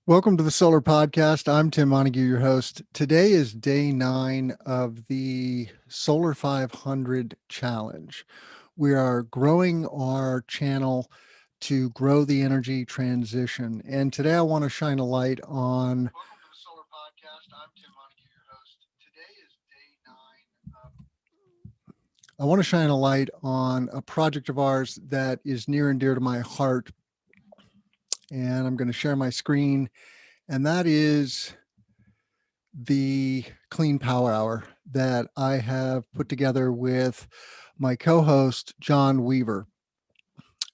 Welcome to the Solar Podcast. I'm Tim Montague, your host. Today is day 9 of the Solar 500 Challenge. We are growing our channel to grow the energy transition. And today I want to shine a light on. Welcome to the Solar Podcast. I'm Tim Montague, your host. Today is day 9 of. I want to shine a light on a project of ours that is near and dear to my heart. And I'm going to share my screen. And that is the Clean Power Hour that I have put together with my co-host, John Weaver.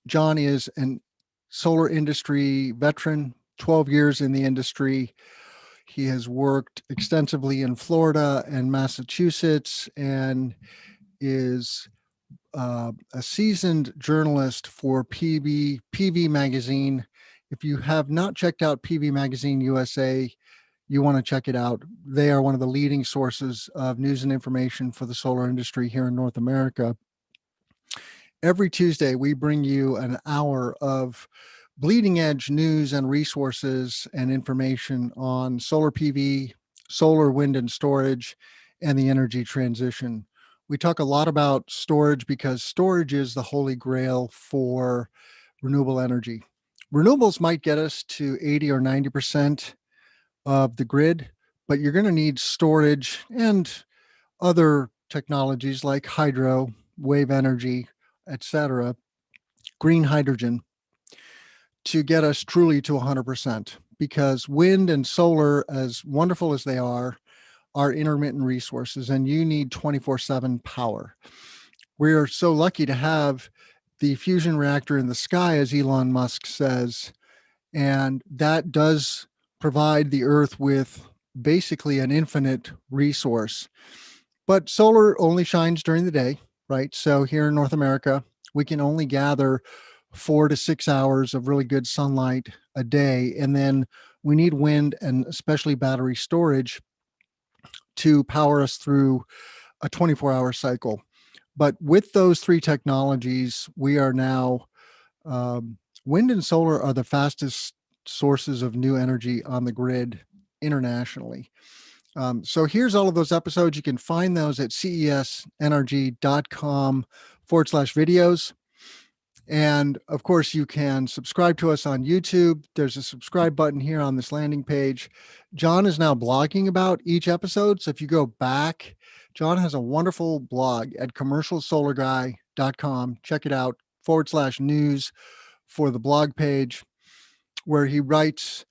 John is an solar industry veteran, 12 years in the industry. He has worked extensively in Florida and Massachusetts and is a seasoned journalist for PV Magazine. If you have not checked out PV Magazine USA, you want to check it out. They are one of the leading sources of news and information for the solar industry here in North America. Every Tuesday, we bring you an hour of bleeding edge news and resources and information on solar PV, solar, wind, and storage, and the energy transition. We talk a lot about storage because storage is the holy grail for renewable energy. Renewables might get us to 80 or 90% of the grid, but you're going to need storage and other technologies like hydro, wave energy, etc., green hydrogen to get us truly to 100%, because wind and solar, as wonderful as they are intermittent resources, and you need 24/7 power. We are so lucky to have the fusion reactor in the sky, as Elon Musk says, and that does provide the earth with basically an infinite resource. But solar only shines during the day, right? So here in North America, we can only gather 4 to 6 hours of really good sunlight a day. And then we need wind and especially battery storage to power us through a 24-hour cycle. But with those three technologies, we are now, wind and solar are the fastest sources of new energy on the grid internationally. So here's all of those episodes. You can find those at cesnrg.com/videos. And of course, you can subscribe to us on YouTube. There's a subscribe button here on this landing page. John is now blogging about each episode. So if you go back, John has a wonderful blog at commercialsolarguy.com. Check it out, /news for the blog page, where he writes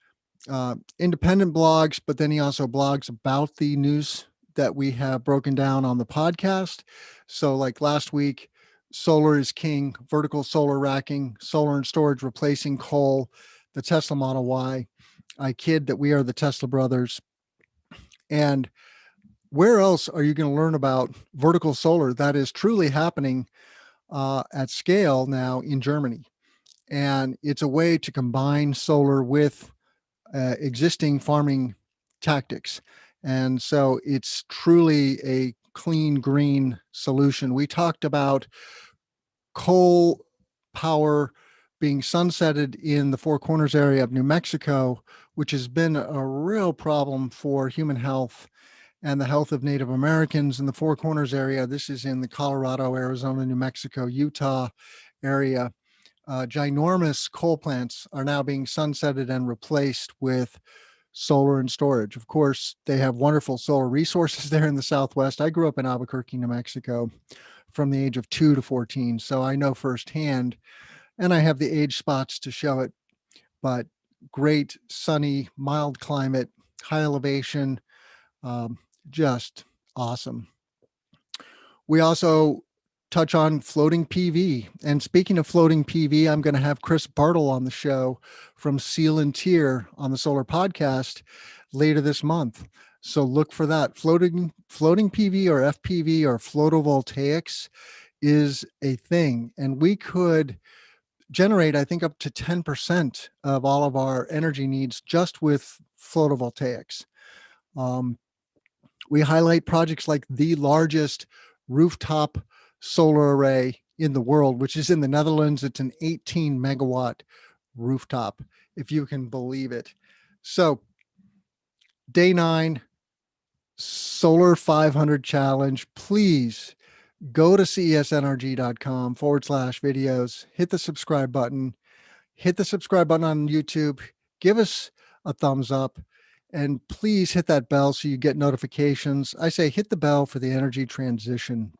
independent blogs, but then he also blogs about the news that we have broken down on the podcast. So like last week, solar is king, vertical solar racking, solar and storage replacing coal, the Tesla Model Y. I kid that we are the Tesla brothers. And where else are you going to learn about vertical solar that is truly happening at scale now in Germany? And it's a way to combine solar with existing farming tactics. And so it's truly a clean, green solution. We talked about coal power being sunsetted in the Four Corners area of New Mexico, which has been a real problem for human health and the health of Native Americans in the Four Corners area. This is in the Colorado, Arizona, New Mexico, Utah area. Ginormous coal plants are now being sunsetted and replaced with solar and storage. Of course, they have wonderful solar resources there in the Southwest. I grew up in Albuquerque, New Mexico from the age of 2 to 14. So I know firsthand, and I have the age spots to show it, but great, sunny, mild climate, high elevation, just awesome. We also touch on floating PV. And speaking of floating PV, I'm going to have Chris Bartle on the show from Seal and Tier on the Solar Podcast later this month. So look for that. Floating PV or FPV or photovoltaics is a thing. And we could generate, I think, up to 10% of all of our energy needs just with photovoltaics. We highlight projects like the largest rooftop solar array in the world, which is in the Netherlands. It's an 18 megawatt rooftop, if you can believe it. So day 9, Solar 500 Challenge. Please go to cesnrg.com/videos, hit the subscribe button, on YouTube, give us a thumbs up, and please hit that bell so you get notifications. I say hit the bell for the energy transition.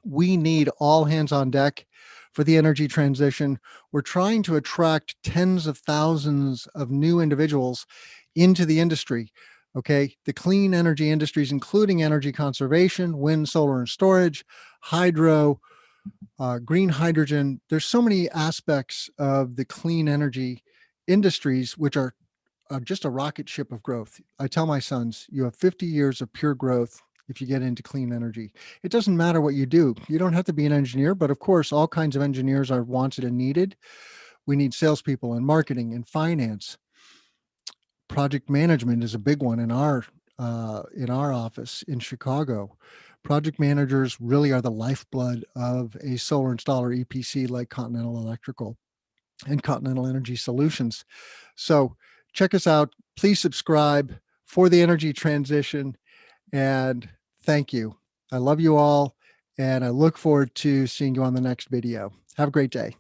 We need all hands on deck for the energy transition. We're trying to attract tens of thousands of new individuals into the industry. Okay. The clean energy industries, including energy conservation, wind, solar, and storage, hydro, green hydrogen. There's so many aspects of the clean energy industries, which are just a rocket ship of growth. I tell my sons, you have 50 years of pure growth if you get into clean energy. It doesn't matter what you do. You don't have to be an engineer, but of course, all kinds of engineers are wanted and needed. We need salespeople and marketing and finance. Project management is a big one in our office in Chicago. Project managers really are the lifeblood of a solar installer EPC like Continental Electrical and Continental Energy Solutions. So check us out. Please subscribe for the energy transition. And thank you. I love you all. And I look forward to seeing you on the next video. Have a great day.